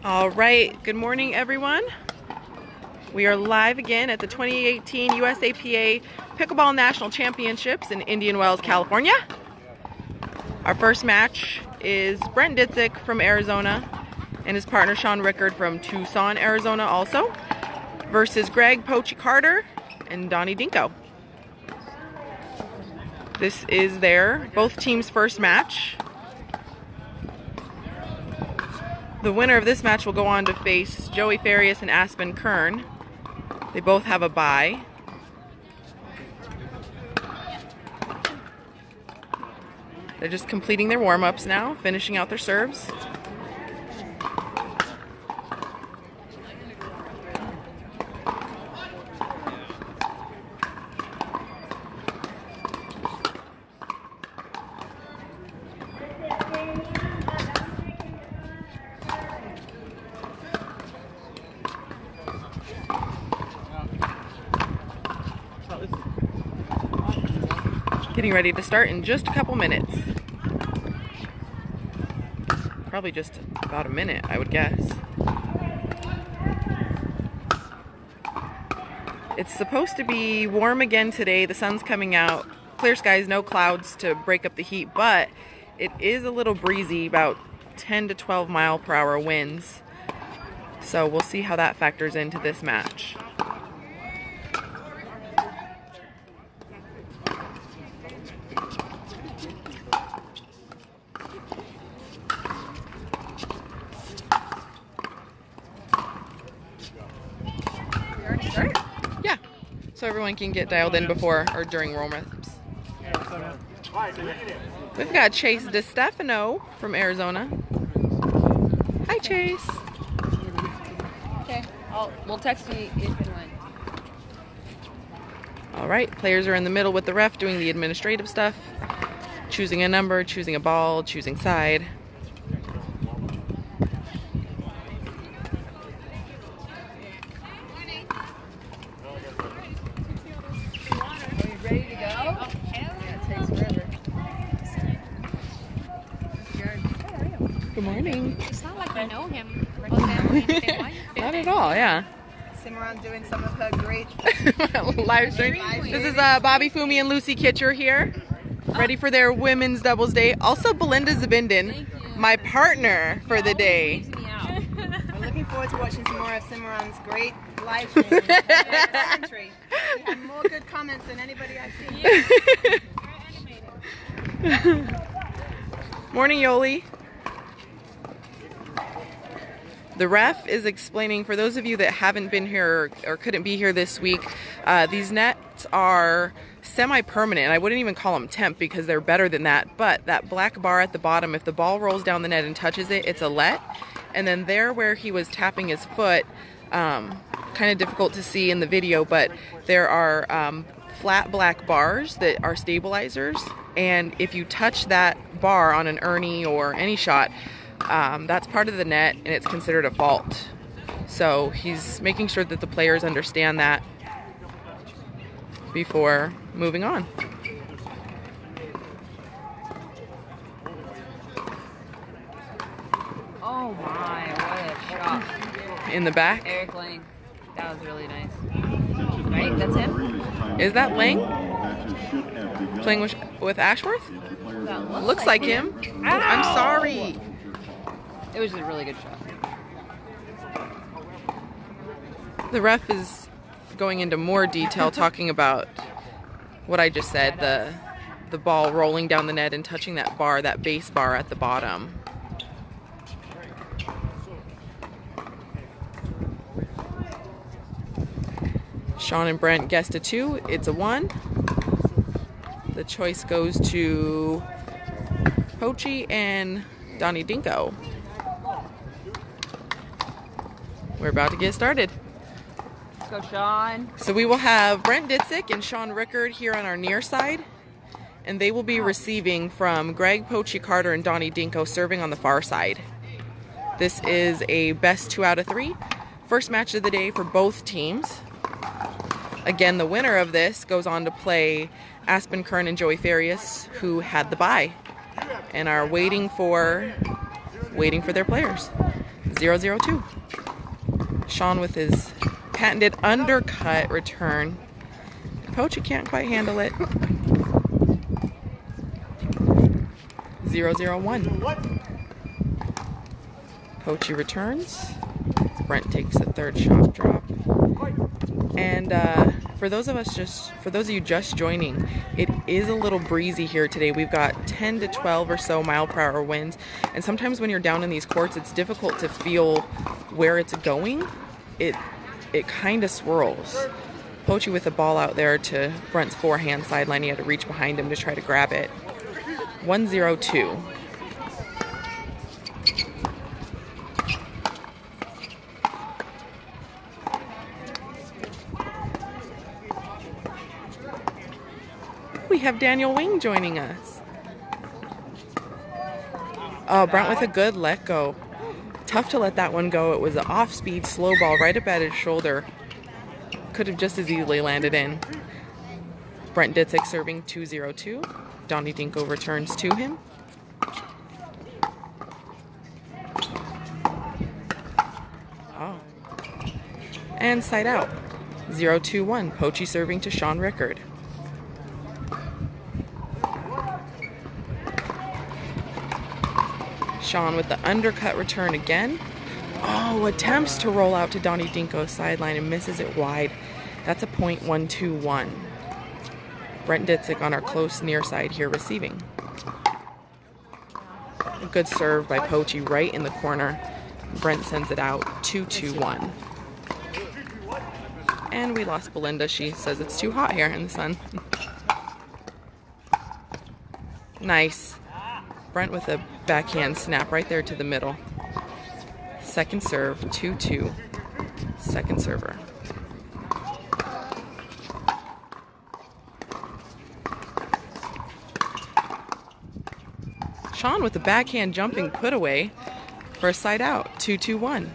All right, good morning everyone. We are live again at the 2018 USAPA Pickleball National Championships in Indian Wells, California. Our first match is Brent Ditzik from Arizona and his partner Sean Rickard from Tucson, Arizona also, versus Poachy Carter and Donny Dinko. This is both teams' first match. The winner of this match will go on to face Joey Farias and Aspen Kern. They both have a bye. They're just completing their warm-ups now, finishing out their serves. Getting ready to start in just a couple minutes. Probably just about a minute, I would guess. It's supposed to be warm again today. The sun's coming out. Clear skies, no clouds to break up the heat, but it is a little breezy, about 10 to 12 mile per hour winds. So we'll see how that factors into this match. Yeah, so everyone can get dialed in before or during warm-ups. We've got Chase DeStefano from Arizona. Hi, Chase. Okay, we'll text you if and when. All right, players are in the middle with the ref doing the administrative stuff, choosing a number, choosing a ball, choosing side. Ready to go? Oh, yeah, it takes forever. Good morning. It's not like I know him. Not at all, yeah. Simran doing some of her great live stream. This is Bobby Fumi and Lucy Kitcher here, ready for their women's doubles day. Also Belinda Zabinden, my partner for the day. I'm looking forward to watching some more of Simran's great live stream. We have more good comments than anybody I've seen. Morning, Yoli. The ref is explaining, for those of you that haven't been here or couldn't be here this week, these nets are semi-permanent. I wouldn't even call them temp because they're better than that, but that black bar at the bottom, if the ball rolls down the net and touches it, it's a let. And then there where he was tapping his foot, kind of difficult to see in the video, but there are flat black bars that are stabilizers, and if you touch that bar on an Ernie or any shot, that's part of the net and it's considered a fault. So he's making sure that the players understand that before moving on. Oh my, what a shot. In the back. Eric Lang. That was really nice. Right? That's him? Is that Lang? Playing with Ashworth? That Looks like him. I'm sorry. It was just a really good shot. The ref is going into more detail talking about what I just said, the ball rolling down the net and touching that bar, that base bar at the bottom. Sean and Brent guessed a 2. It's a 1. The choice goes to Poachy and Donny Dinko. We're about to get started. Let's go, Sean. So we will have Brent Ditzik and Sean Rickard here on our near side, and they will be receiving from Poachy Carter and Donny Dinko, serving on the far side. This is a best 2 out of 3. First match of the day for both teams. Again, the winner of this goes on to play Aspen Kern and Joey Farias, who had the bye. and are waiting for their players. 0-0-2. Sean with his patented undercut return. Poachy can't quite handle it. 0-0-1. Poachy returns. Brent takes the third shot drop. And for those of you just joining, it is a little breezy here today. We've got 10 to 12 or so mile-per-hour winds, and sometimes when you're down in these courts, it's difficult to feel where it's going. It kind of swirls. Poachy with the ball out there to Brent's forehand sideline. He had to reach behind him to try to grab it. 1-0-2. We have Daniel Wing joining us. Oh, Brent with a good let go. Tough to let that one go. It was an off-speed slow ball right up at his shoulder. Could have just as easily landed in. Brent Ditzik serving 2-0-2. Donny Dinko returns to him. Oh. And side out. 0-2-1. Poachy serving to Sean Rickard. Sean with the undercut return again. Oh, attempts to roll out to Donny Dinko's sideline and misses it wide. That's a point. 1-2-1. Brent Ditzik on our close near side here receiving. A good serve by Poachy right in the corner. Brent sends it out. 2-2-1. And we lost Belinda. She says it's too hot here in the sun. Nice. Brent with a backhand snap right there to the middle. Second serve, 2-2. Second server. Sean with the backhand jumping put away for a side out. 2-2-1.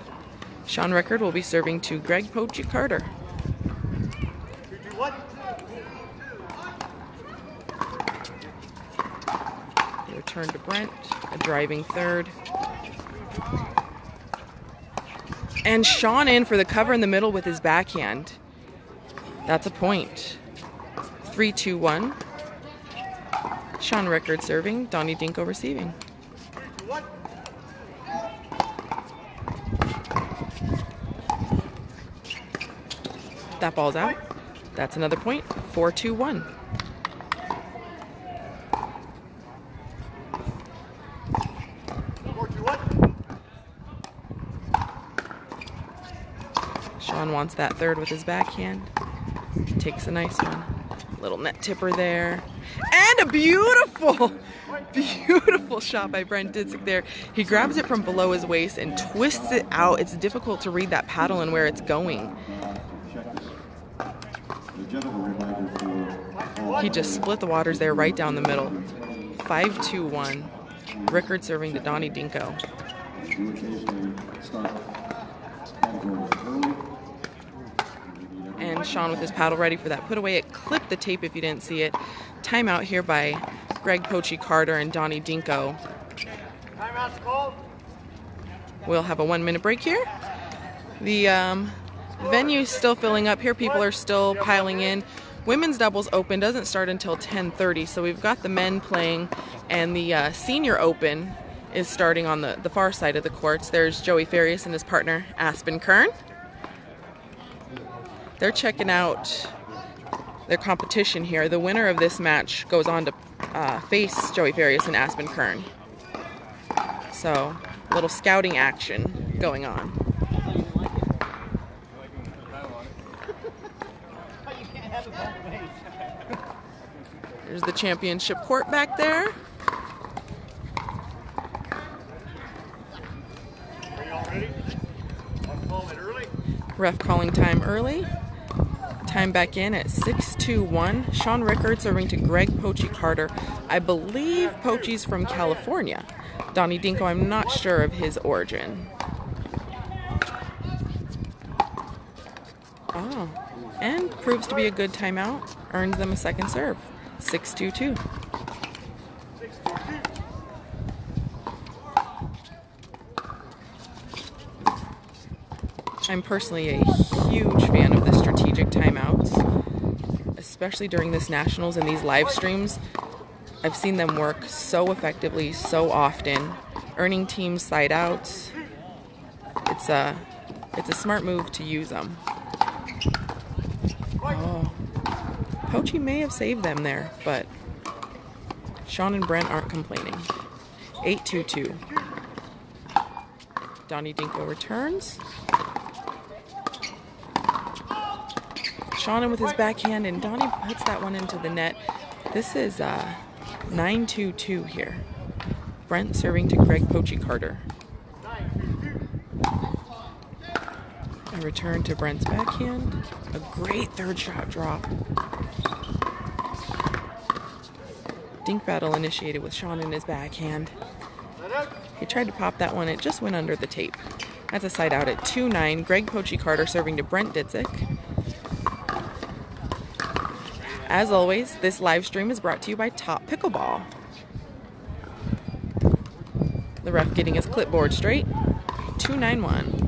Sean Rickard will be serving to Greg Poachy Carter. Return to Brent, a driving third. And Sean in for the cover in the middle with his backhand. That's a point. 3-2-1. Sean Rickard serving, Donny Dinko receiving. That ball's out. That's another point. 4-2-1. Sean wants that third with his backhand. Takes a nice one. Little net tipper there. And a beautiful shot by Brent Ditzik there. He grabs it from below his waist and twists it out. It's difficult to read that paddle and where it's going. He just split the waters there right down the middle. 5-2-1. Rickard serving to Donny Dinko. And Sean with his paddle ready for that put away. It clipped the tape if you didn't see it. Timeout here by Greg Poachy Carter and Donny Dinko. Timeout's called. We'll have a 1-minute break here. The venue's still filling up here. People are still piling in. Women's doubles open doesn't start until 10:30, so we've got the men playing, and the senior open is starting on the far side of the courts. There's Joey Farias and his partner Aspen Kern. They're checking out their competition here. The winner of this match goes on to face Joey Farias and Aspen Kern. So, a little scouting action going on. There's the championship court back there. Are y'all ready? I'm calling it early. Ref calling time early. Time back in at 6-2-1. Sean Rickard serving to Greg Poachy Carter. I believe Poachy's from California. Donny Dinko, I'm not sure of his origin. Oh, and proves to be a good timeout. Earns them a second serve. 6-2-2. I'm personally a huge fan of the strategic timeouts, especially during this Nationals and these live streams. I've seen them work so effectively, so often, earning teams side outs. It's a smart move to use them. Oh, Poachy may have saved them there, but Sean and Brent aren't complaining. 8-2-2. Donny Dinko returns. Sean in with his backhand, and Donny puts that one into the net. This is 9-2-2 here. Brent serving to Greg Poachy Carter. A return to Brent's backhand. A great third shot drop. Dink battle initiated with Sean in his backhand. He tried to pop that one. It just went under the tape. That's a side out at 2-9. Greg Poachy Carter serving to Brent Ditzik. As always, this live stream is brought to you by Top Pickleball. The ref getting his clipboard straight. 2-9-1.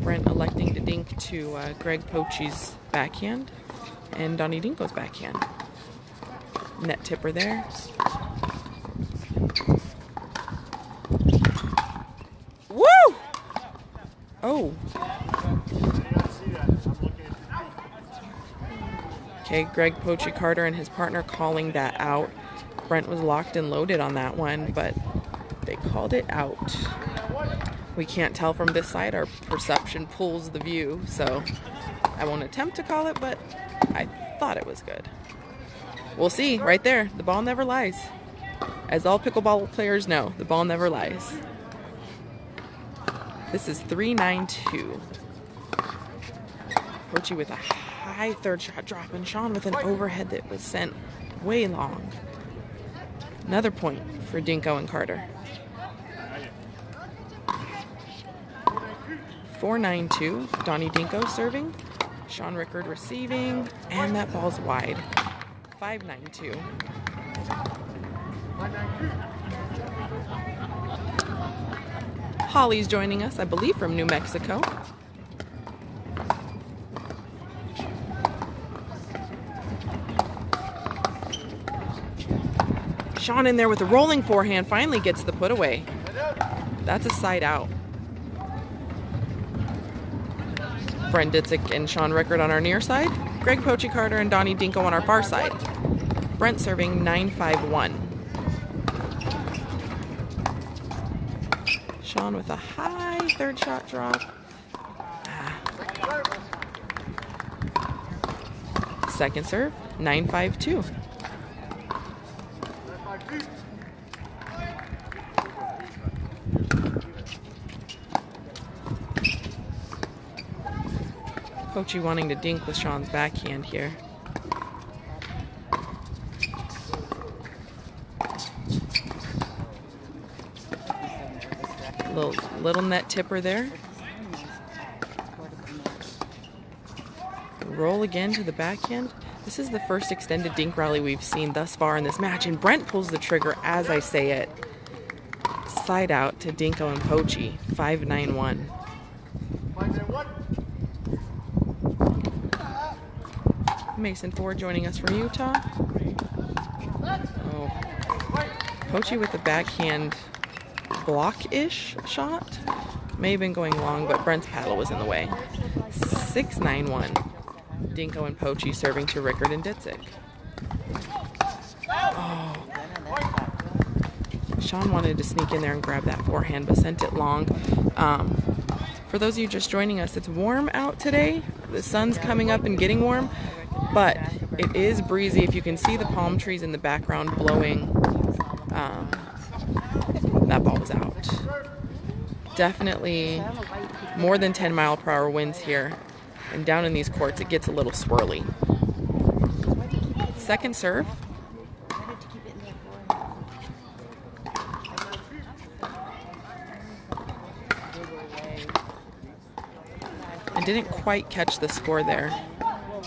Brent electing to dink to Greg Poachy's backhand and Donny Dinko's backhand. Net tipper there. Woo! Oh. Okay, Greg Poachy Carter and his partner calling that out. Brent was locked and loaded on that one, but they called it out. We can't tell from this side. Our perception pulls the view, so I won't attempt to call it, but I thought it was good. We'll see. Right there. The ball never lies. As all pickleball players know, the ball never lies. This is 3-9-2. Poachy with a high third shot drop, and Sean with an overhead that was sent way long. Another point for Dinko and Carter. 4-9-2. Donny Dinko serving. Sean Rickard receiving, and that ball's wide. 5-9-2. Holly's joining us, I believe, from New Mexico. Sean in there with a rolling forehand, finally gets the put away. That's a side out. Brent Ditzik and Sean Rickard on our near side. Greg Poachy Carter and Donny Dinko on our far side. Brent serving 9-5-1. Sean with a high third shot drop. Second serve, 9-5-2. Poachy wanting to dink with Sean's backhand here. Little net tipper there. Roll again to the backhand. This is the first extended dink rally we've seen thus far in this match, and Brent pulls the trigger as I say it. Side out to Dinko and Poachy. 5-9-1. Mason Ford joining us from Utah. Oh. Poachy with the backhand block-ish shot. May have been going long, but Brent's paddle was in the way. 6-9-1. Dinko and Poachy serving to Rickard and Ditzik. Oh. Sean wanted to sneak in there and grab that forehand, but sent it long. For those of you just joining us, it's warm out today. The sun's coming up and getting warm, but it is breezy. If you can see the palm trees in the background blowing, that ball was out. Definitely more than 10-mile-per-hour winds here, and down in these courts it gets a little swirly. Second serve. I didn't quite catch the score there,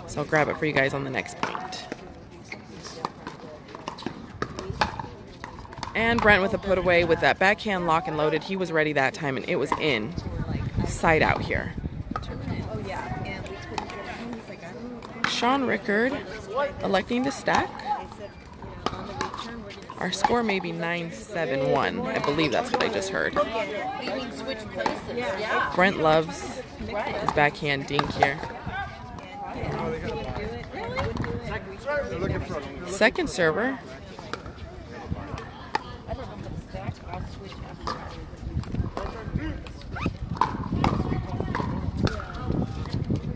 so I'll grab it for you guys on the next point. And Brent with a put away with that backhand lock and loaded. He was ready that time, and it was in. Side out here. Sean Rickard electing to stack. Our score may be 9-7-1. I believe that's what I just heard. Brent loves his backhand dink here. Second server.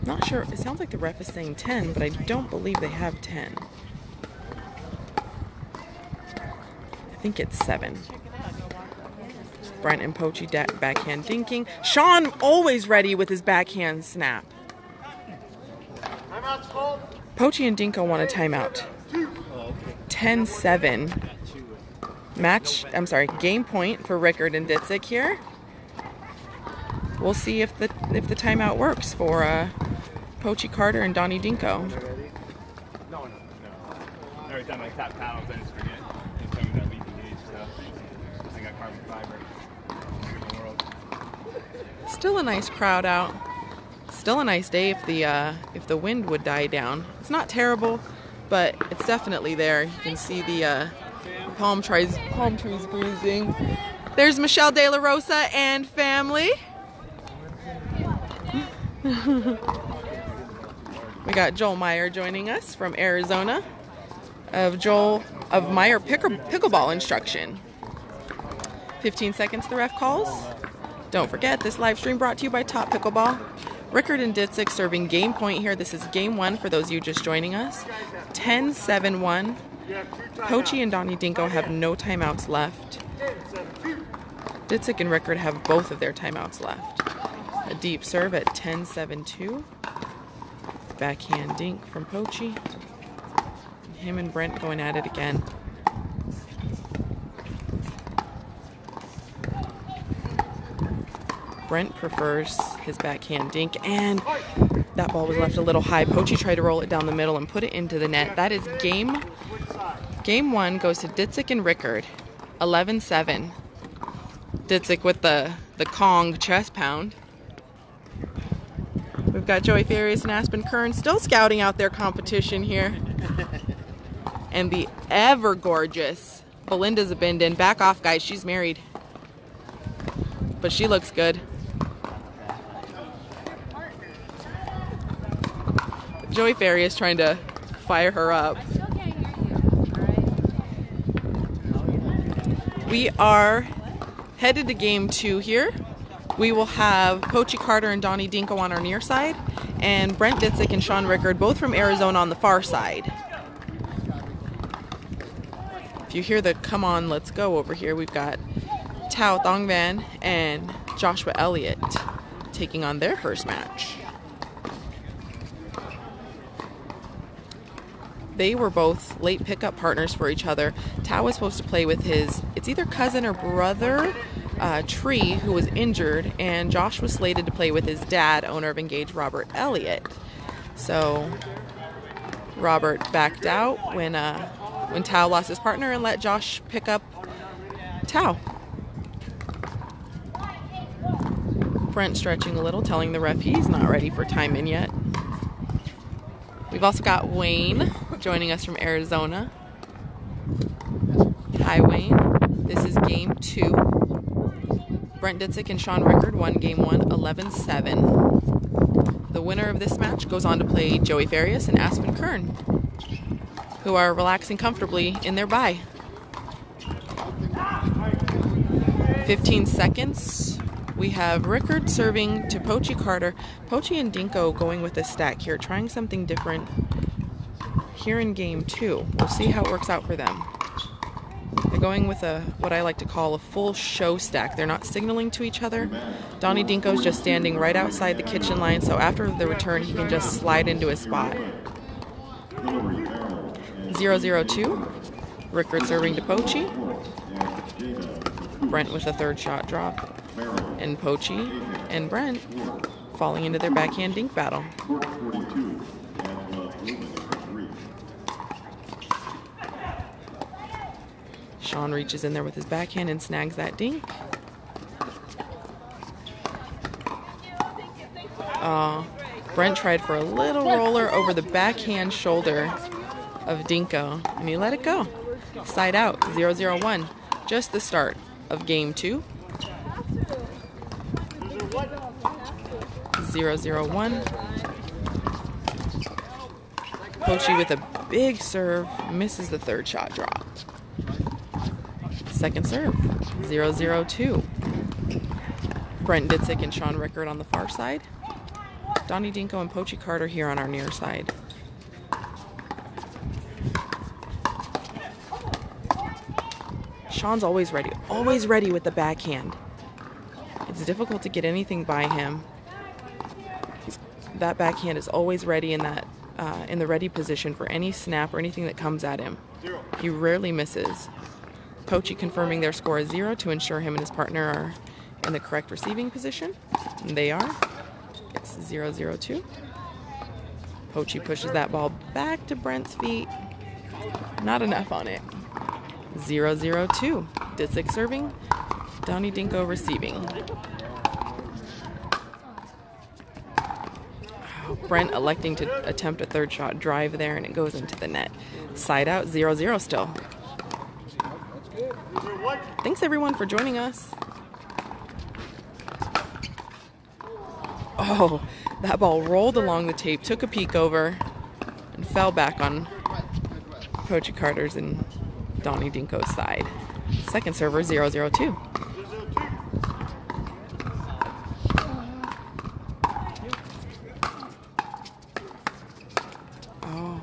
Not sure. It sounds like the ref is saying 10, but I don't believe they have 10. I think it's 7. Brent and Poachy backhand dinking. Sean always ready with his backhand snap. Poachy and Dinko want a timeout. 10-7. Game point for Rickard and Ditzik here. We'll see if the timeout works for Poachy Carter and Donny Dinko. No. Every time I tap paddles, I just forget. Just tell me that leaping gauge stuff. I got carbon fiber. In the world. Still a nice crowd out. Still a nice day if the wind would die down. It's not terrible, but it's definitely there. You can see the palm trees breezing. There's Michelle De La Rosa and family. We got Joel Meyer joining us from Arizona of Meyer pickleball instruction. 15 seconds the ref calls. Don't forget, this live stream brought to you by Top Pickleball. Rickard and Ditzik serving game point here. This is game 1 for those of you just joining us. 10-7-1. Poachy and Donny Dinko have no timeouts left. Ditzik and Rickard have both of their timeouts left. A deep serve at 10-7-2. Backhand dink from Poachy. Him and Brent going at it again. Brent prefers his backhand dink, and that ball was left a little high. Poachy tried to roll it down the middle and put it into the net. That is game 1 goes to Ditzik and Rickard. 11-7. Ditzik with the Kong chest pound. We've got Joey Farias and Aspen Kern still scouting out their competition here. And the ever gorgeous Belinda Zabindin. Back off, guys. She's married. But she looks good. Joey Farias trying to fire her up. We are headed to game 2 here. We will have Poachy Carter and Donny Dinko on our near side, and Brent Ditzik and Sean Rickard, both from Arizona, on the far side. If you hear the come on, let's go over here, we've got Tao Thongvan and Joshua Elliott taking on their first match. They were both late pickup partners for each other. Tao was supposed to play with it's either cousin or brother, Tree, who was injured, and Josh was slated to play with his dad, owner of Engage, Robert Elliott. So Robert backed out when Tao lost his partner and let Josh pick up Tao. Brent stretching a little, telling the ref he's not ready for time in yet. We've also got Wayne joining us from Arizona. Hi, Wayne. This is game 2. Brent Ditzik and Sean Rickard won game 1, 11-7. The winner of this match goes on to play Joey Farias and Aspen Kern, who are relaxing comfortably in their bye. 15 seconds. We have Rickard serving to Poachy Carter. Poachy and Dinko going with a stack here, trying something different here in game 2. We'll see how it works out for them. They're going with what I like to call a full show stack. They're not signaling to each other. Donny Dinko's just standing right outside the kitchen line, so after the return, he can just slide into his spot. 0-0-2. Rickard serving to Poachy. Brent with a third shot drop. And Poachy and Brent falling into their backhand dink battle. Sean reaches in there with his backhand and snags that dink. Brent tried for a little roller over the backhand shoulder of Dinko, and he let it go. Side out, 0-0-1. Just the start of game 2. 0-0-1. Poachy with a big serve, misses the third shot drop. Second serve, 0-0-2. Brent Ditzik and Sean Rickard on the far side. Donny Dinko and Poachy Carter here on our near side. Sean's always ready with the backhand. It's difficult to get anything by him. That backhand is always ready in that in the ready position for any snap or anything that comes at him. He rarely misses. Poachy confirming their score is 0 to ensure him and his partner are in the correct receiving position. And they are. It's 0-0-2. Poachy pushes that ball back to Brent's feet. Not enough on it. 0-0-2. Ditzik serving. Donny Dinko receiving. Brent electing to attempt a third shot drive there, and it goes into the net. Side out, 0-0 still. Thanks everyone for joining us. Oh, that ball rolled along the tape, took a peek over, and fell back on Poachy Carter's and Donny Dinko's side. Second server, 0-0-2. Oh,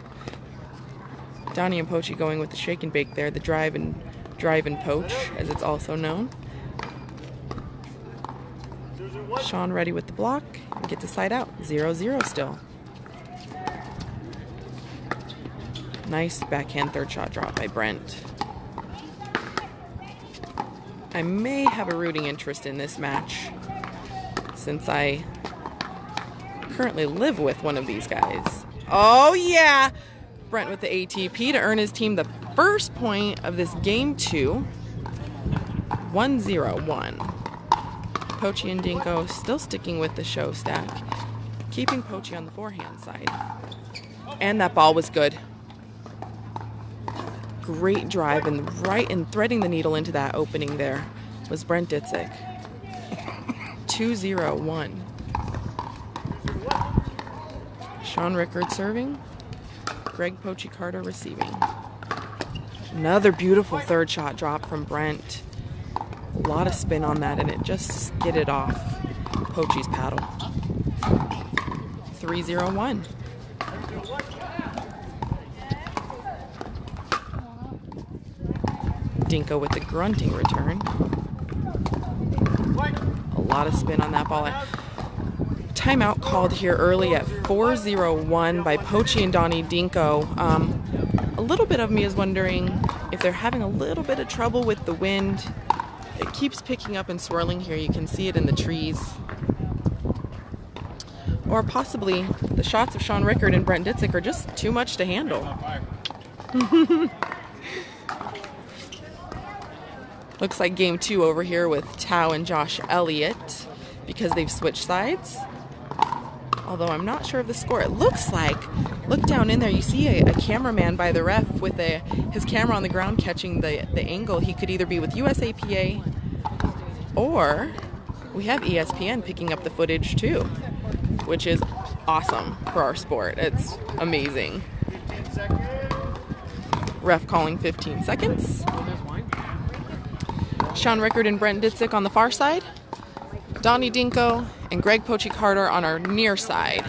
Donny and Poachy going with the shake and bake there, the drive and poach, as it's also known. Sean ready with the block and gets a side out. 0-0 still. Nice backhand third shot drop by Brent. I may have a rooting interest in this match since I currently live with one of these guys. Oh yeah! Brent with the ATP to earn his team the first point of this game 2. 1-0-1. Poachy and Dinko still sticking with the show stack, keeping Poachy on the forehand side. And that ball was good. Great drive and threading the needle into that opening there was Brent Ditzik. 2-0-1. Sean Rickard serving. Greg Poachy Carter receiving. Another beautiful third shot drop from Brent. A lot of spin on that, and it just skidded off Poachy's paddle. 3-0-1. Dinko with the grunting return. A lot of spin on that ball. Timeout called here early at 4-0-1 by Poachy and Donny Dinko. A little bit of me is wondering if they're having a little bit of trouble with the wind. It keeps picking up and swirling here. You can see it in the trees. Or possibly the shots of Sean Rickard and Brent Ditzik are just too much to handle. Looks like game 2 over here with Tao and Josh Elliott because they've switched sides. Although I'm not sure of the score. It looks like, look down in there, you see a cameraman by the ref with his camera on the ground catching the angle. He could either be with USAPA or we have ESPN picking up the footage too, which is awesome for our sport. It's amazing. Ref calling 15 seconds. Sean Rickard and Brent Ditzik on the far side. Donny Dinko and Greg Poachy Carter on our near side.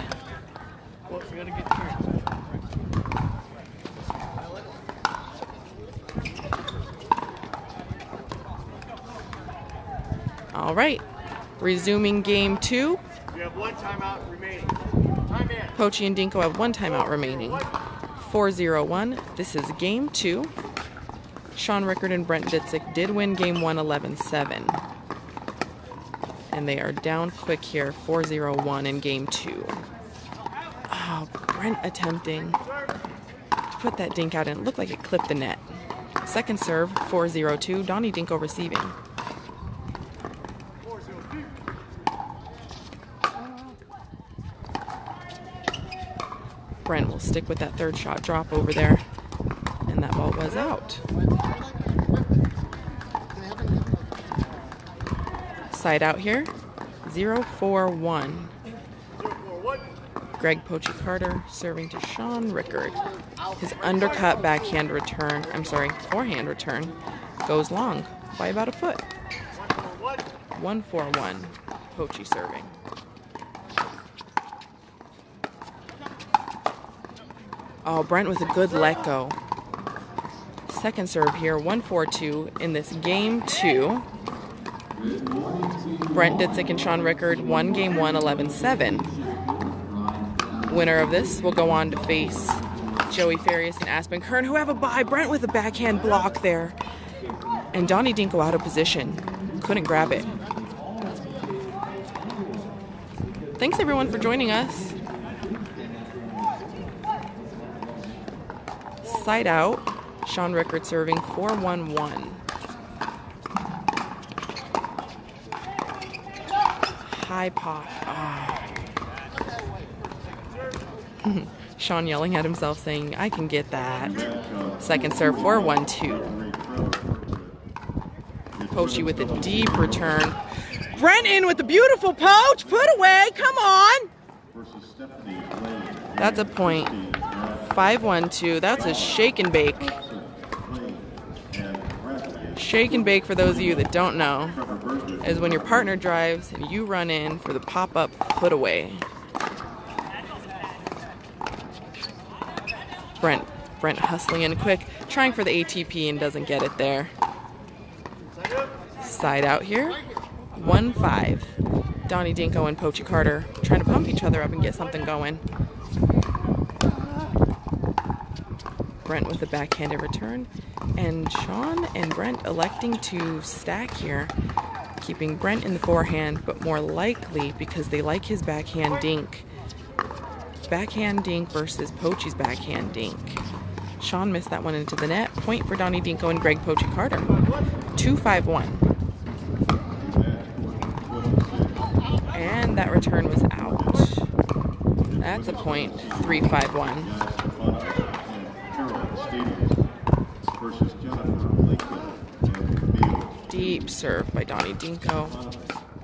All right, resuming game 2. We have one timeout remaining. Time in. Poachy and Dinko have one timeout remaining. 4-0-1. This is game 2. Sean Rickard and Brent Ditzik did win game 1 11-7. And they are down quick here, 4-0-1 in game 2. Oh, Brent attempting to put that dink out, and it looked like it clipped the net. Second serve, 4-0-2. Donny Dinko receiving. Brent will stick with that third shot drop over there. And that ball was out. Side out here, 0-4-1. Greg Poachy Carter serving to Sean Rickard. His undercut backhand return, forehand return goes long by about a foot. 1-4-1, Poachy serving. Oh, Brent with a good let go. Second serve here, 1-4-2 in this game 2. Brent Ditzik and Sean Rickard won game 1, 11-7. Winner of this will go on to face Joey Farias and Aspen Kern, who have a bye. Brent with a backhand block there. And Donny Dinko out of position. Couldn't grab it. Thanks everyone for joining us. Side out, Sean Rickard serving 4-1-1. High pop. Oh. Sean yelling at himself saying, I can get that. Second serve, 4-1-2. Poachy with a deep return. Brent in with the beautiful poach. Put away. Come on. That's a point. 5-1-2. That's a shake and bake. Shake and bake, for those of you that don't know, is when your partner drives and you run in for the pop-up put away. Brent hustling in quick, trying for the ATP and doesn't get it there. Side out here, 1-5. Donny Dinko and Poachy Carter trying to pump each other up and get something going. Brent with a backhanded return, and Sean and Brent electing to stack here, keeping Brent in the forehand, but more likely because they like his backhand dink. Backhand dink versus Poachy's backhand dink. Sean missed that one into the net. Point for Donny Dinko and Greg Poachy Carter. 2-5-1. And that return was out. That's a point. 3-5-1. Deep serve by Donny Dinko.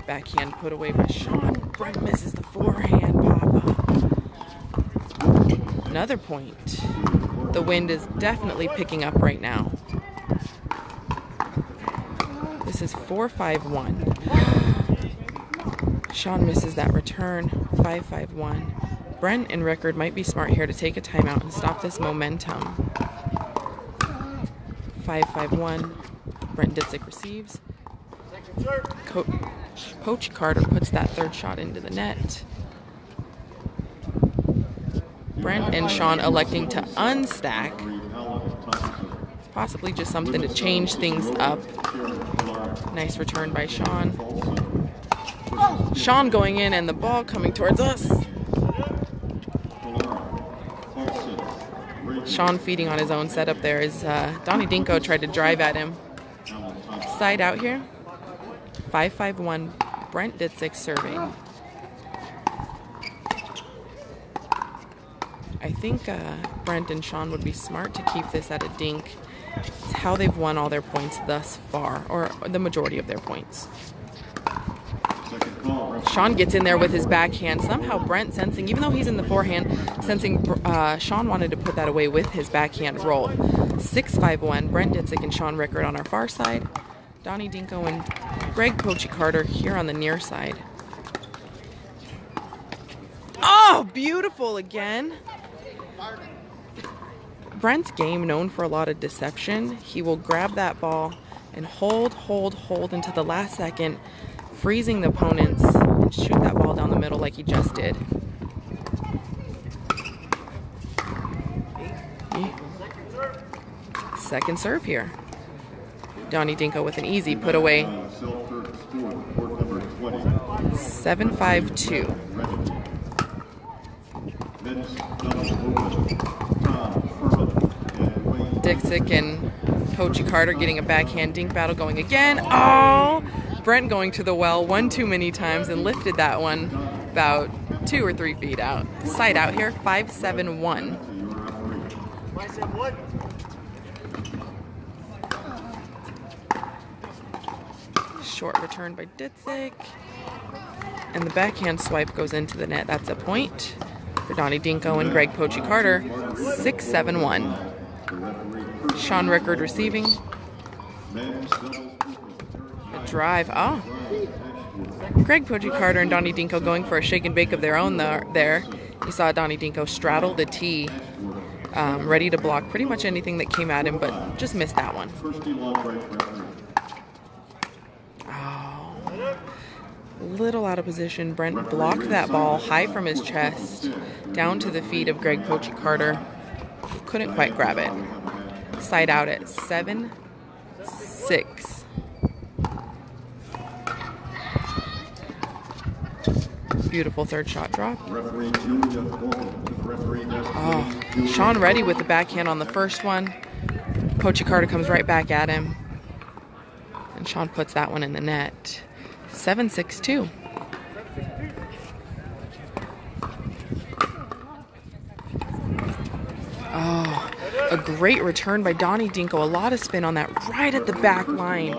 Backhand put away by Sean. Brent misses the forehand pop-up. Another point. The wind is definitely picking up right now. This is 4-5-1. Sean misses that return. 5-5-1. Brent and Rickard might be smart here to take a timeout and stop this momentum. 5-5-1. Brent Ditzik receives. Poachy Carter puts that third shot into the net. Brent and Sean electing to unstack. Possibly just something to change things up. Nice return by Sean. Sean going in and the ball coming towards us. Sean feeding on his own setup there as Donny Dinko tried to drive at him. Side out here. 5-5-1. Brent Ditzik serving. I think Brent and Sean would be smart to keep this at a dink. It's how they've won all their points thus far, or the majority of their points. Sean gets in there with his backhand. Somehow Brent sensing, even though he's in the forehand, sensing Sean wanted to put that away with his backhand roll. 6-5-1. Brent Ditzik and Sean Rickard on our far side. Donny Dinko and Greg Poachy Carter here on the near side. Oh, beautiful again. Brent's game, known for a lot of deception. He will grab that ball and hold until the last second, freezing the opponents, and shoot that ball down the middle like he just did. Second serve here. Donny Dinko with an easy put away. 7-5-2. Ditzik and Poachy Carter getting a backhand dink battle going again. Oh! Brent going to the well one too many times and lifted that one about 2 or 3 feet out. Side out here, 5-7-1. Short return by Ditzik. And the backhand swipe goes into the net. That's a point for Donny Dinko and Greg Poachy Carter. 6-7-1. Sean Rickard receiving. A drive. Oh. Greg Poachy Carter and Donny Dinko going for a shake and bake of their own there. You saw Donny Dinko straddle the tee, ready to block pretty much anything that came at him, but just missed that one. Oh. Little out of position. Brent blocked that ball high from his chest down to the feet of Greg Poachy Carter. Couldn't quite grab it. Side out at 7-6. Beautiful third shot drop. Oh, Sean ready with the backhand on the first one. Poachy Carter comes right back at him. And Sean puts that one in the net. 7-6-2. Oh, a great return by Donny Dinko. A lot of spin on that right at the back line.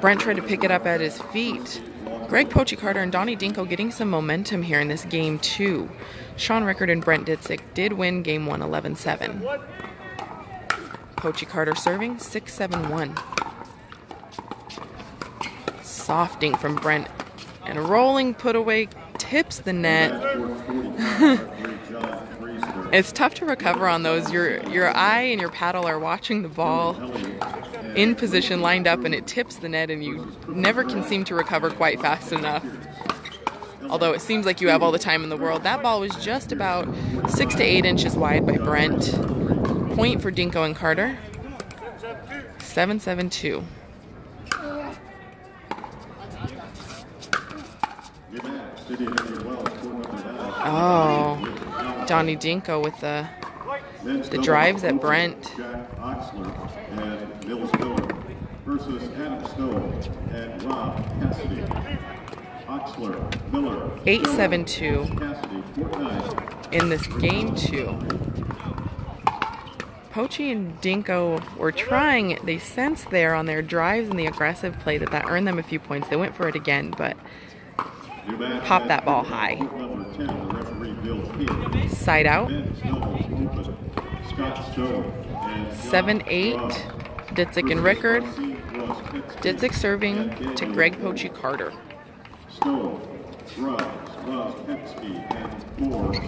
Brent tried to pick it up at his feet. Greg Poachy Carter and Donny Dinko getting some momentum here in this game 2. Sean Rickard and Brent Ditzik did win game 1 11-7. Poachy Carter serving 6-7-1. Soft dink from Brent. And a rolling put away tips the net. It's tough to recover on those. Your eye and your paddle are watching the ball in position lined up and it tips the net and you never can seem to recover quite fast enough. Although it seems like you have all the time in the world. That ball was just about 6 to 8 inches wide by Brent. Point for Dinko and Carter. 7-7-2. Oh, Donny Dinko with the drives at Brent. 8-7-2 in this game 2. Poachy and Dinko were trying, they sensed there on their drives and the aggressive play that earned them a few points. They went for it again, but popped that ball high. Side out. 7-8. Ditzik and Rickard. Ditzik serving to Greg Poachy Carter.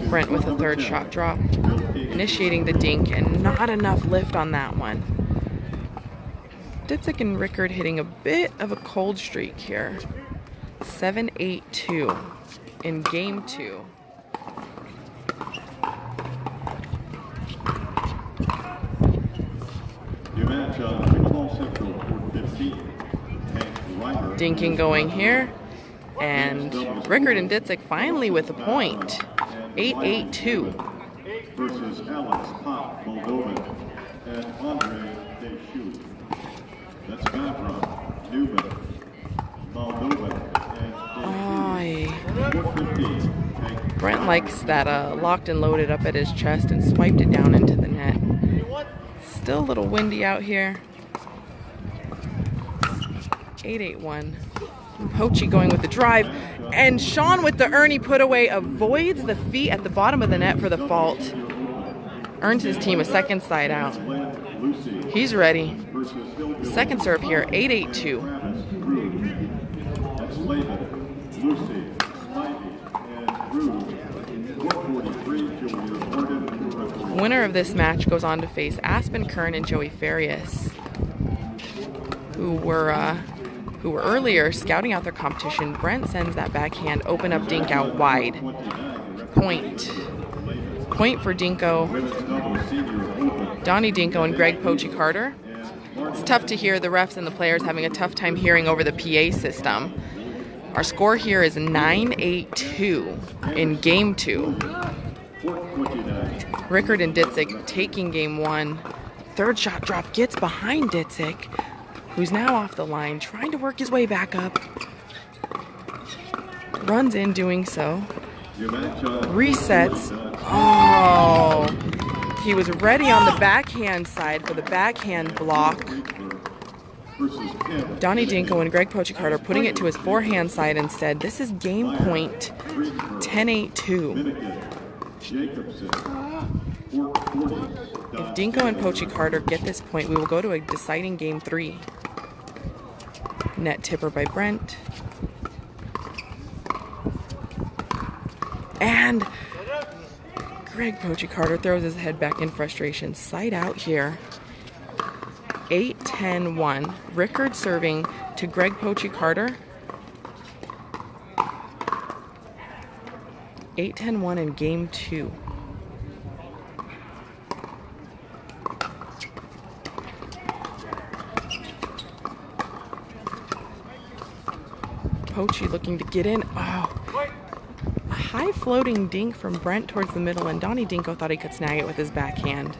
Brent with a third shot drop. Initiating the dink and not enough lift on that one. Ditzik and Rickard hitting a bit of a cold streak here. 7-8-2 in game 2. Dinking going here. And Rickard and Ditzik finally with a point. 8-8-2. Versus Alex Pop Moldovan and Andre Deschutes. That's Gavron, Newman, Moldovan, and Deschutes. Brent likes that locked and loaded up at his chest and swiped it down into the net. Still a little windy out here. 8-8-1. Poachy going with the drive. And Sean with the Ernie put away avoids the feet at the bottom of the net for the fault. Earns his team a second side out. He's ready. Second serve here, 8-8-2. Winner of this match goes on to face Aspen Kern and Joey Farias, who were earlier scouting out their competition. Brent sends that backhand open up dink out wide. Point for Dinko, Donny Dinko and Greg Poachy Carter. It's tough to hear. The refs and the players having a tough time hearing over the PA system. Our score here is 9-8-2 in game 2. Rickard and Ditzik taking game 1, Third shot drop gets behind Ditzik, who's now off the line, trying to work his way back up. Runs in doing so. Resets. Oh, he was ready on the backhand side for the backhand block. Donny Dinko and Greg Poachy are putting it to his forehand side instead. This is game point 10-8-2. If Dinko and Poachy get this point, we will go to a deciding game 3. Net tipper by Brent. And Greg Poachy throws his head back in frustration. Side out here. 8-10-1. Rickard serving to Greg Poachy 8-10-1 in game 2. Poachy looking to get in. Oh, a high floating dink from Brent towards the middle, and Donny Dinko thought he could snag it with his backhand.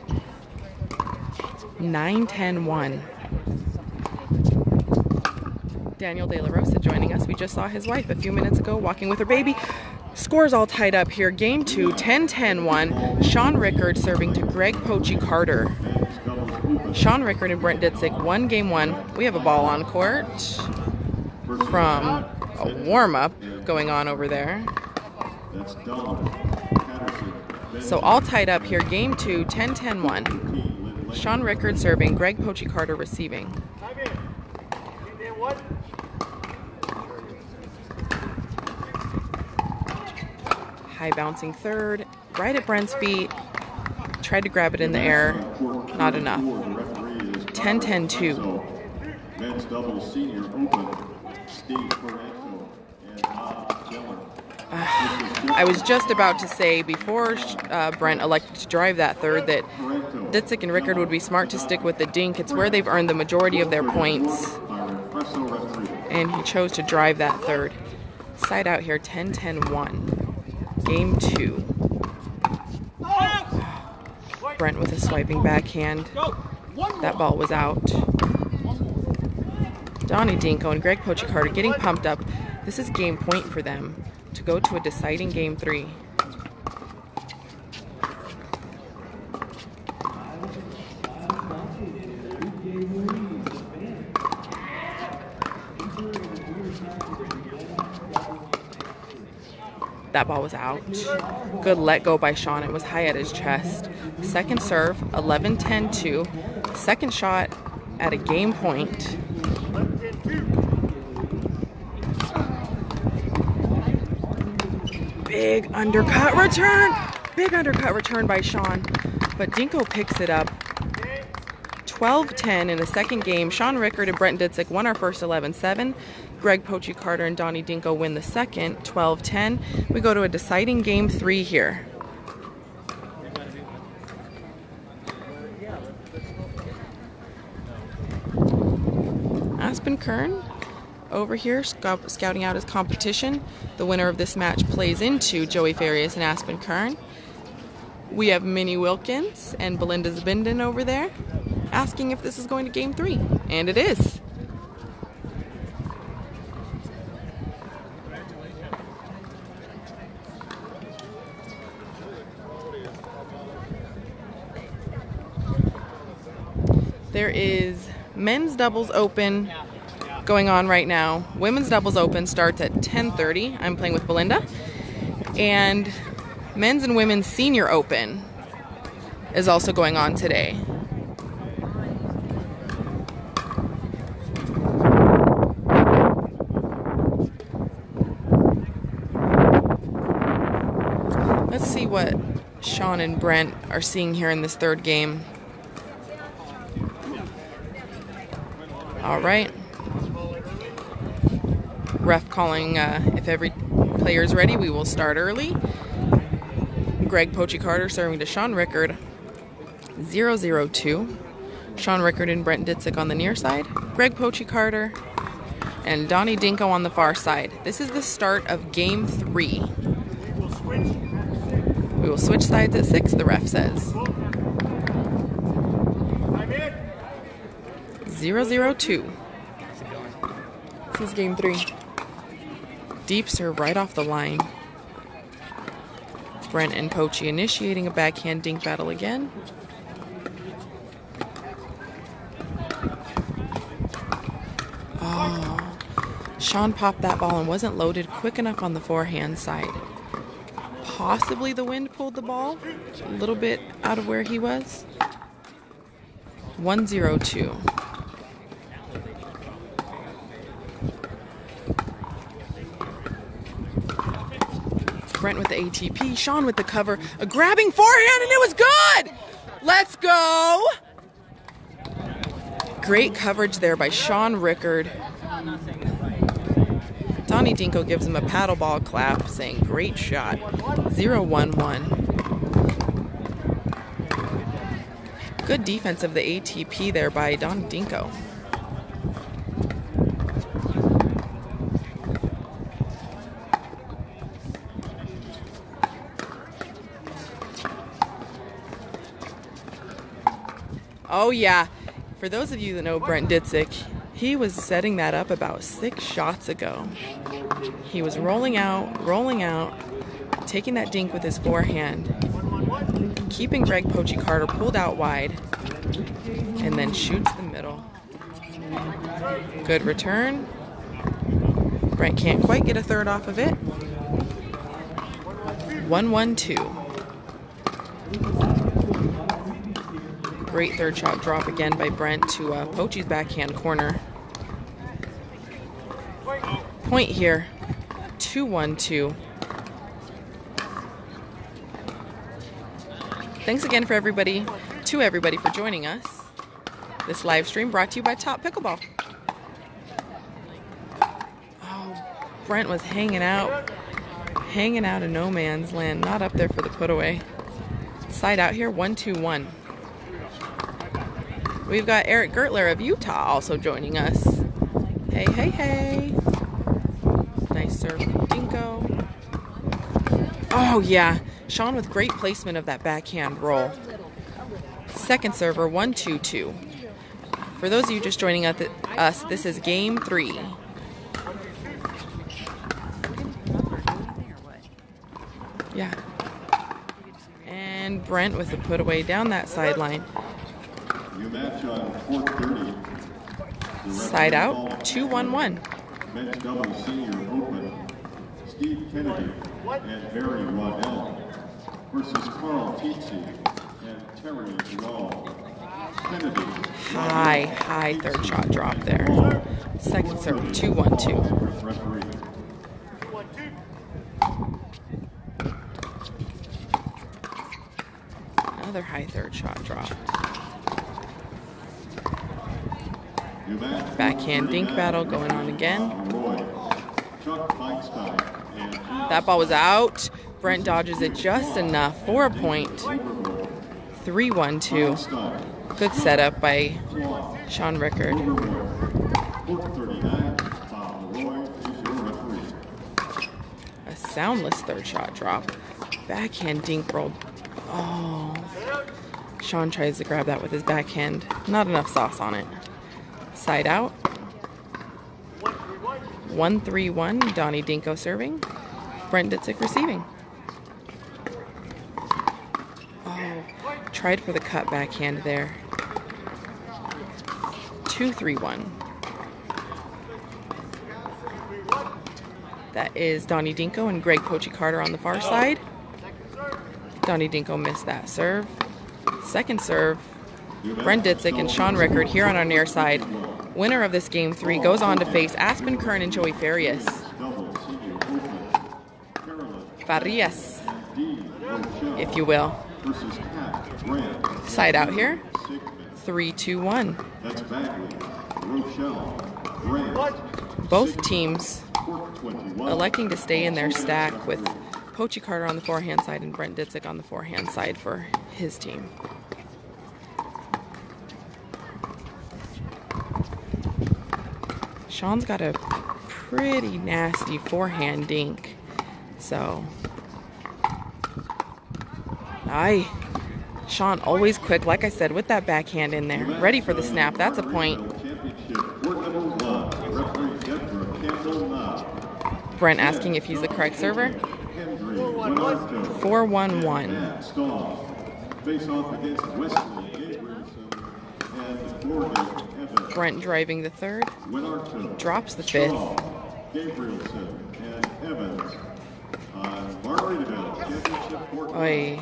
9-10-1. Daniel De La Rosa joining us. We just saw his wife a few minutes ago walking with her baby. Scores all tied up here. Game 2, 10-10-1. Sean Rickard serving to Greg Poachy Sean Rickard and Brent Ditzik won game 1. We have a ball on court from a warm-up going on over there. So all tied up here. Game 2, 10-10-1. Sean Rickard serving, Greg Poachy receiving. High bouncing third, right at Brent's feet. Tried to grab it in the air, not enough. 10-10-2. Men's doubles senior open, Steve Pareto and I was just about to say before Brent elected to drive that third that Ditzik and Rickard would be smart to stick with the dink. It's where they've earned the majority of their points. And he chose to drive that third. Side out here, 10-10-1. Game 2. Brent with a swiping backhand. That ball was out. Donny Dinko and Greg Poachy getting pumped up. This is game point for them to go to a deciding game 3. That ball was out. Good let go by Sean. It was high at his chest. Second serve, 11-10-2. Second shot at a game point. Big undercut return. Big undercut return by Sean. But Dinko picks it up. 12-10 in the second game. Sean Rickard and Brent Ditzik won our first 11-7. Greg Poachy and Donny Dinko win the second, 12-10. We go to a deciding game 3 here. Aspen Kern over here scouting out his competition. The winner of this match plays into Joey Farias and Aspen Kern. We have Minnie Wilkins and Belinda Zabinden over there asking if this is going to game 3, and it is. There is men's doubles open going on right now. Women's doubles open starts at 10:30. I'm playing with Belinda. And men's and women's senior open is also going on today. Let's see what Sean and Brent are seeing here in this third game. All right. Ref calling if every player's ready, we will start early. Greg Poachy serving to Sean Rickard. 0-0-2. Sean Rickard and Brent Ditzik on the near side. Greg Poachy and Donny Dinko on the far side. This is the start of game 3. We will switch sides at 6, the ref says. 0-0-2. This is game 3. Deep serve right off the line. Brent and Poachy initiating a backhand dink battle again. Oh, Sean popped that ball and wasn't loaded quick enough on the forehand side. Possibly the wind pulled the ball a little bit out of where he was. 1-0-2. Brent with the ATP, Sean with the cover, a grabbing forehand, and it was good! Let's go! Great coverage there by Sean Rickard. Donny Dinko gives him a paddleball clap, saying great shot. 0-1-1. Good defense of the ATP there by Donny Dinko. Oh yeah, for those of you that know Brent Ditzik, he was setting that up about 6 shots ago. He was rolling out, taking that dink with his forehand, keeping Greg Poachy Carter pulled out wide, and then shoots the middle. Good return. Brent can't quite get a third off of it. 1-1-2. Great third shot drop again by Brent to Poachy's backhand corner. Point here. 2-1-2. Thanks again to everybody for joining us. This live stream brought to you by Top Pickleball. Oh, Brent was hanging out in no man's land. Not up there for the put away. Side out here, 1-2-1. We've got Eric Gertler of Utah also joining us. Hey, hey, hey. Nice serve from Dinko. Oh, yeah. Sean with great placement of that backhand roll. Second server, 1-2-2. For those of you just joining us, this is game 3. Yeah. And Brent with the put away down that sideline. Side out, 2-1-1. Men's doubles senior open, Steve Kennedy and Barry Waddell versus Carl Tietze and Terry Wall. Kennedy. High third shot drop there. Second serve, 2-1-2. Referee. Another high third shot drop. Backhand dink battle going on again. That ball was out. Brent dodges it just enough for a point. 3-1-2. Good setup by Sean Rickard. A soundless third shot drop. Backhand dink roll. Oh. Sean tries to grab that with his backhand. Not enough sauce on it. Side out. 1-3-1. Donny Dinko serving. Brent Ditzik receiving. Oh, tried for the cut backhand there. 2-3-1. That is Donny Dinko and Greg Poachy Carter on the far side. Donny Dinko missed that serve. Second serve. Brent Ditzik and Sean Rickard here on our near side. Winner of this game 3 goes on to face Aspen Kern and Joey Farias. Farias, if you will. Side out here. 3-2-1. Both teams electing to stay in their stack with Poachy Carter on the forehand side and Brent Ditzik on the forehand side for his team. Sean's got a pretty nasty forehand dink. So, Sean always quick, like I said, with that backhand in there. Ready for the snap. That's a point. Brent asking if he's the correct server. 4-1-1. Brent driving the third. Drops the fifth. Oy.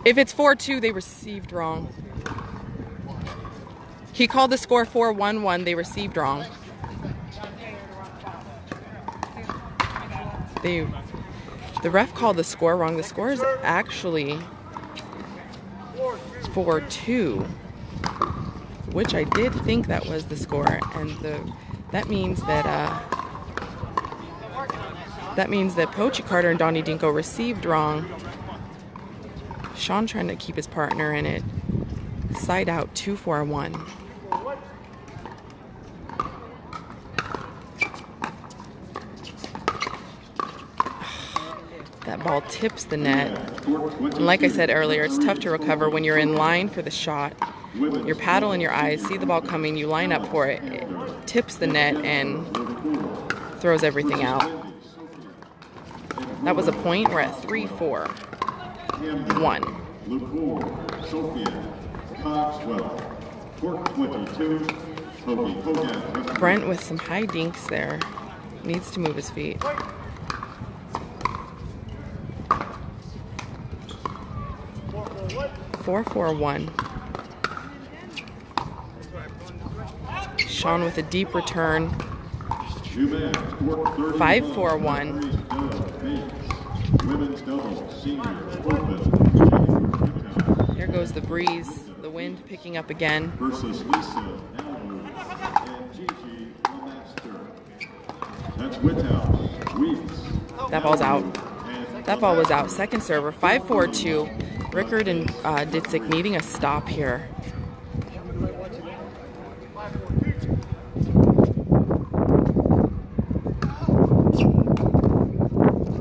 If it's 4-2, they received wrong. He called the score 4-1-1. They received wrong. The ref called the score wrong. The score is actually 4-2, which I did think that was the score, and that means that Poachy, Carter, and Donny Dinko received wrong. Sean trying to keep his partner in it. Side out 2-4-1. That ball tips the net. And like I said earlier, it's tough to recover when you're in line for the shot. Your paddle in your eyes, see the ball coming, you line up for it. It tips the net and throws everything out. That was a point. We're at 3-4-1. Brent with some high dinks there. Needs to move his feet. Four, 4-1. Sean with a deep return. 5-4-1. Here goes the breeze. The wind picking up again. Versus Lisa Albu and Gigi Lamaster. That's Whithouse. Weeks. That ball's out. That ball was out. Second server. 5-4-2. Rickard and Ditzik needing a stop here.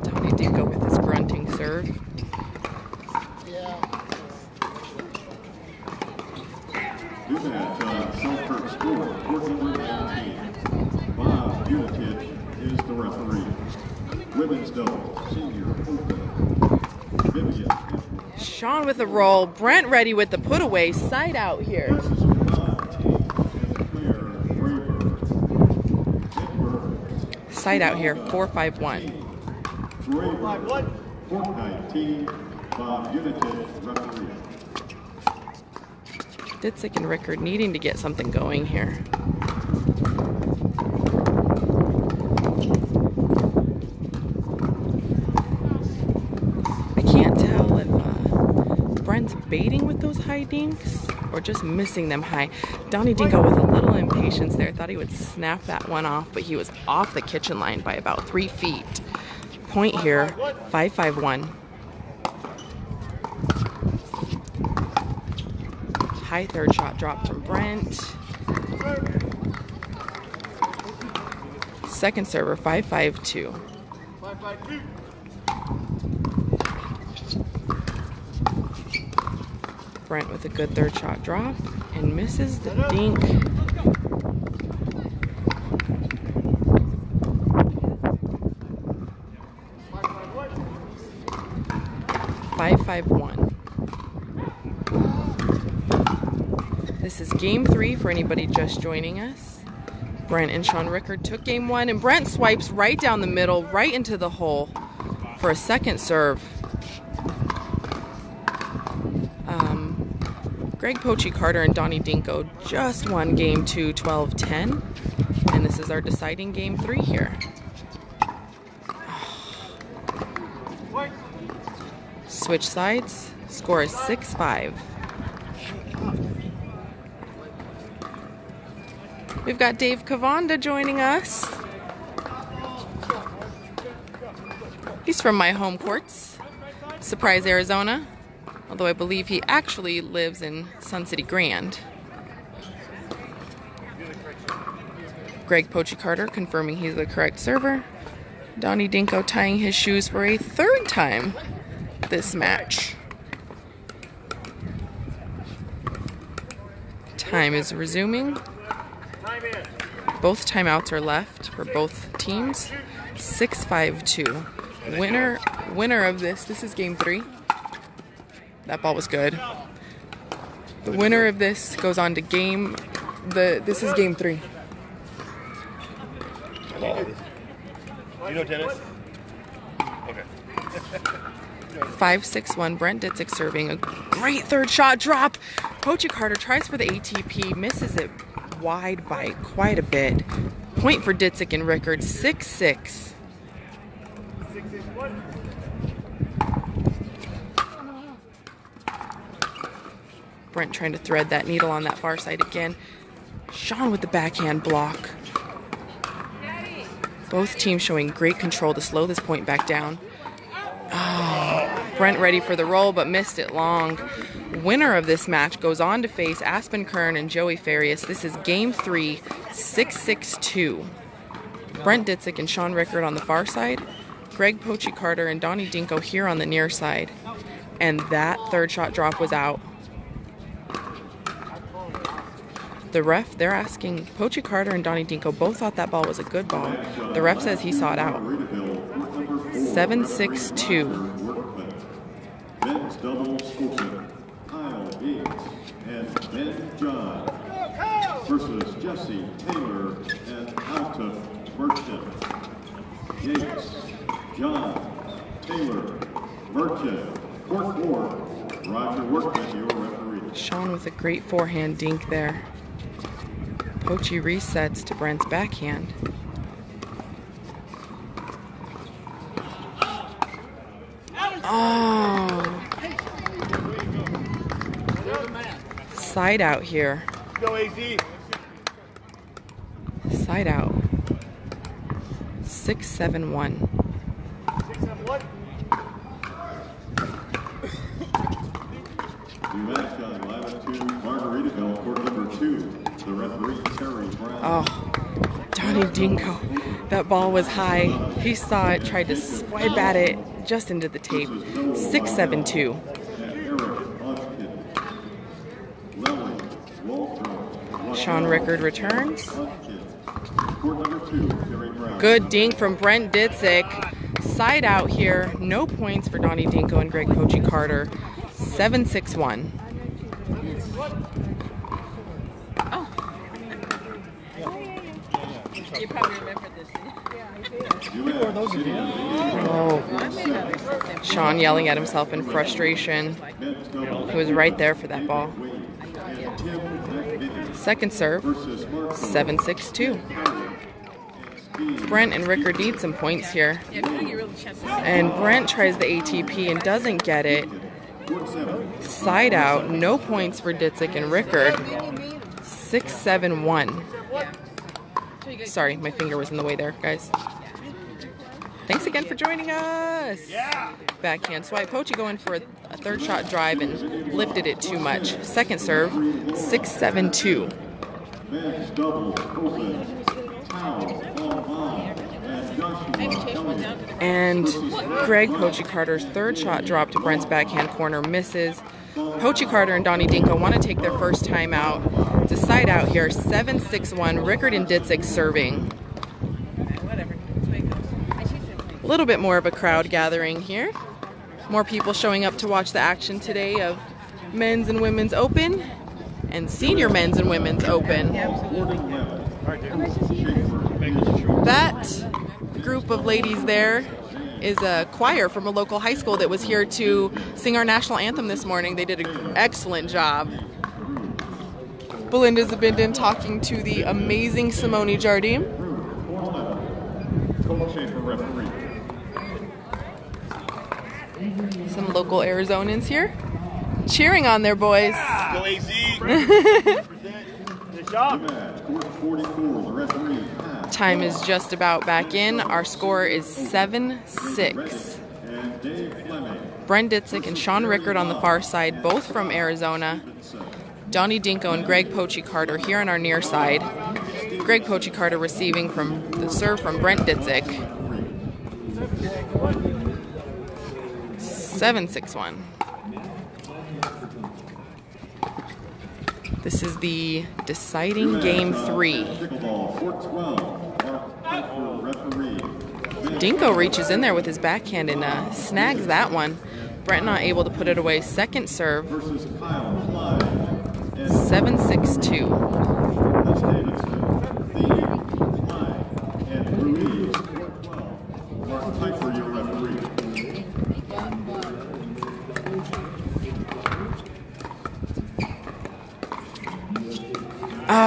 Donny Dinko with his grunting serve. Selkirk score 419. Bob Unitich is the referee. Women's double senior open. Vivian. Sean with a roll. Brent ready with the put away. Side out here. Side out here. 4-5-1. 419. Bob Unitich referee. Ditzik and Rickard needing to get something going here. I can't tell if Brent's baiting with those high dinks or just missing them high. Donny Dinko with a little impatience there. Thought he would snap that one off, but he was off the kitchen line by about 3 feet. Point here, 5-5-1. High third shot drop from Brent. Second server, 5-5-2. Brent with a good third shot drop and misses the dink. Five, 5-1. This is game 3 for anybody just joining us. Brent and Sean Rickard took game 1, and Brent swipes right down the middle, right into the hole for a second serve. Greg Poachy, Carter, and Donny Dinko just won game 2, 12-10, and this is our deciding game 3 here. Switch sides. Score is 6-5. We've got Dave Cavanda joining us. He's from my home courts, Surprise, Arizona. Although I believe he actually lives in Sun City Grand. Greg Poachy Carter confirming he's the correct server. Donny Dinko tying his shoes for a third time this match. Time is resuming. Both timeouts are left for both teams. 6-5-2. Winner of this is game 3. That ball was good. The winner of this goes on to this is game 3. You know tennis? Okay. 5-6-1. Brent Ditzik serving a great third shot drop. Poachy Carter tries for the ATP, misses it wide by quite a bit. Point for Ditzik and Rickard, 6-6. Brent trying to thread that needle on that far side again. Sean with the backhand block. Both teams showing great control to slow this point back down. Oh, Brent ready for the roll, but missed it long. Winner of this match goes on to face Aspen Kern and Joey Farias. This is game 3, 6-6-2. Brent Ditzik and Sean Rickard on the far side. Greg Poachy Carter and Donny Dinko here on the near side. And that third shot drop was out. The ref, they're asking, Poachy Carter and Donny Dinko both thought that ball was a good ball. The ref says he saw it out. 7-6-2. Men's doubles open. Kyle Gates and Ben John versus Jesse Taylor and Altaf Merchant. Gates, John, Taylor, Merchant, court 4. Roger Workman, your referee. Sean with a great forehand dink there. Poachy resets to Brent's backhand. Oh. Side out here. Go AZ. Side out. 6-7-1. 6-7-1. The match on 11-2 Margaritaville, court number 2. The referee, Terry Brown. Oh, Donny Dinko. That ball was high. He saw it, tried to swipe at it just into the tape. 6-7-2. Sean Rickard returns. Good dink from Brent Ditzik. Side out here. No points for Donny Dinko and Greg Poachy Carter. 7-6-1. You probably remember this. Oh. Sean yelling at himself in frustration. He was right there for that ball. Second serve, 7-6-2. Brent and Rickard need some points here. And Brent tries the ATP and doesn't get it. Side out, no points for Ditzik and Rickard. 6-7-1. Sorry, my finger was in the way there, guys. Thanks again for joining us. Backhand swipe. Poachy going for a third shot drive and lifted it too much. Second serve, 6-7-2. And Greg Poachy Carter's third shot drop to Brent's backhand corner misses. Poachy Carter and Donny Dinko want to take their first time out. It's a side out here, 7-6-1. Rickard and Ditzik serving. A little bit more of a crowd gathering here. More people showing up to watch the action today of Men's and Women's Open and Senior Men's and Women's Open. That group of ladies there is a choir from a local high school that was here to sing our national anthem this morning. They did an excellent job. Belinda Zabindin talking to the amazing Simone Jardim. Some local Arizonans here cheering on their boys. Go AZ. Time is just about back in. Our score is 7-6. Brent Ditzik and Sean Rickard on the far side, both from Arizona. Donny Dinko and Greg Poachy Carter here on our near side. Greg Poachy Carter receiving from the serve from Brent Ditzik. 7-6-1. This is the deciding game 3. Dinko reaches in there with his backhand and snags that one. Brent not able to put it away. Second serve. 7-6-2.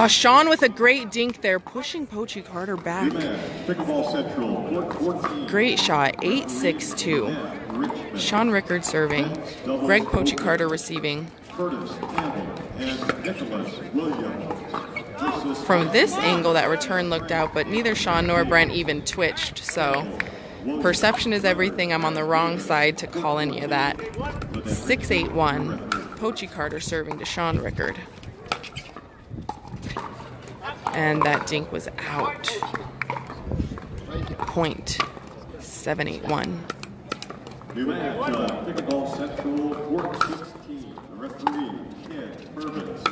Sean with a great dink there, pushing Poachy Carter back. Great shot, 8-6-2. Sean Rickard serving. Greg Poachy Carter receiving. From this angle, that return looked out, but neither Sean nor Brent even twitched. So perception is everything. I'm on the wrong side to call any of that. 6-8-1. Poachy Carter serving to Sean Rickard. And that dink was out. Point. 7-8-1. New match, Pickleball Central, Court 16. The referee, Ken Purvis.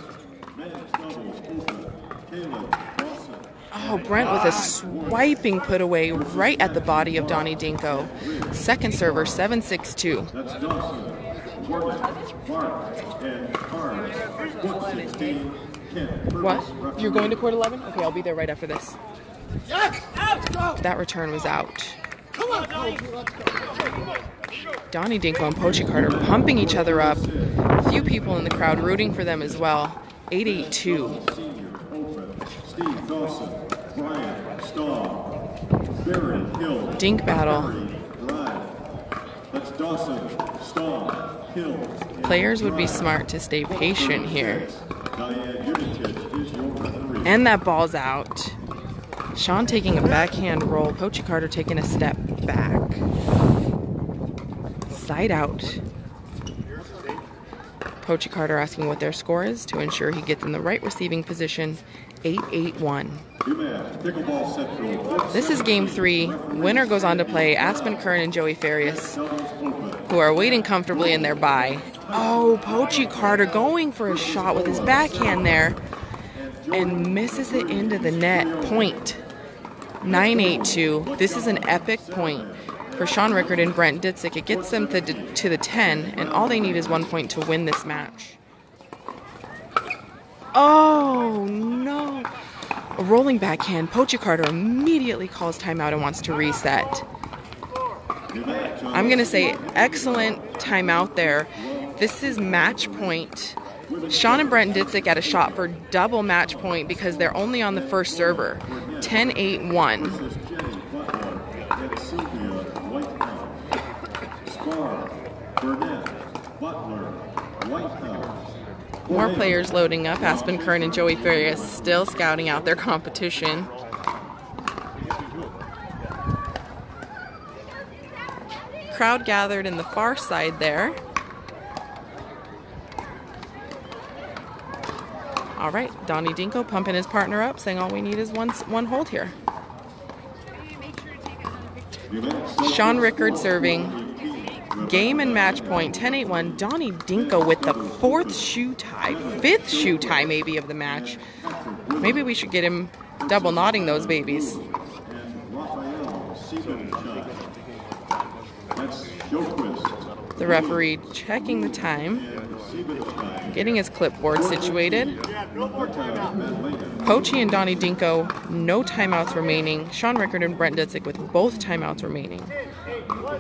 Men's doubles, open, Caleb Dawson. Oh, Brent with a swiping put away right at the body of Donny Dinko. Second server, 7-6-2. That's Dawson, Morgan, Mark, and Carnes. Court 16, Ken Purvis. What? You're going to court 11? Okay, I'll be there right after this. That return was out. Donny Dinko and Poachy Carter pumping each other up. A few people in the crowd rooting for them as well. 8-8-2. Steve Dawson, Brian Stahl, Barry Hill. Dink battle. That's Dawson, Stahl, Hill. Players would be smart to stay patient here. Diane Unitich is your referee. And that ball's out. Sean taking a backhand roll. Poachy Carter taking a step back. Side out. Poachy Carter asking what their score is to ensure he gets in the right receiving position. 8-8-1. Pickleball Central. This is game 3. Winner goes on to play Aspen Kern and Joey Farias, who are waiting comfortably in their bye. Oh, Poachy Carter going for a shot with his backhand there and misses it into the net. Point. 9-8-2. This is an epic point for Sean Rickard and Brent Ditzik. It gets them to the 10, and all they need is 1 point to win this match. Oh, no. A rolling backhand. Poachy Carter immediately calls timeout and wants to reset. I'm going to say excellent timeout there. This is match point. Sean and Brent Ditzik got a shot for double match point because they're only on the first server. 10-8-1. More players loading up. Aspen Kern and Joey Farias still scouting out their competition. Crowd gathered in the far side there. All right, Donny Dinko pumping his partner up, saying all we need is one hold here. Sean Rickard serving. Game and match point, 10-8-1. Donny Dinko with the fifth shoe tie maybe of the match. Maybe we should get him double knotting those babies. The referee checking the time, getting his clipboard situated. Poachy and Donny Dinko, no timeouts remaining. Sean Rickard and Brent Ditzik with both timeouts remaining.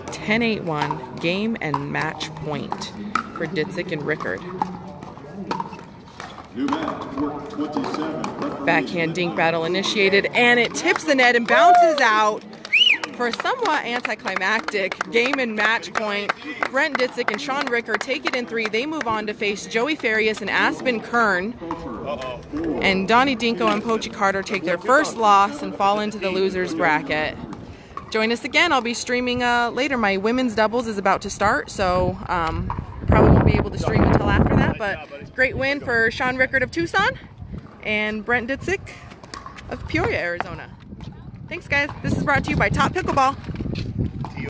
10-8-1, game and match point for Ditzik and Rickard. Backhand dink battle initiated, and it tips the net and bounces out for a somewhat anticlimactic game and match point. Brent Ditzik and Sean Rickard take it in 3. They move on to face Joey Farias and Aspen Kern. And Donny Dinko and Poachy Carter take their first loss and fall into the losers bracket. Join us again. I'll be streaming later. My women's doubles is about to start, so probably won't be able to stream until after that. But great win for Sean Rickard of Tucson and Brent Ditzik of Peoria, Arizona. Thanks, guys. This is brought to you by Top Pickleball.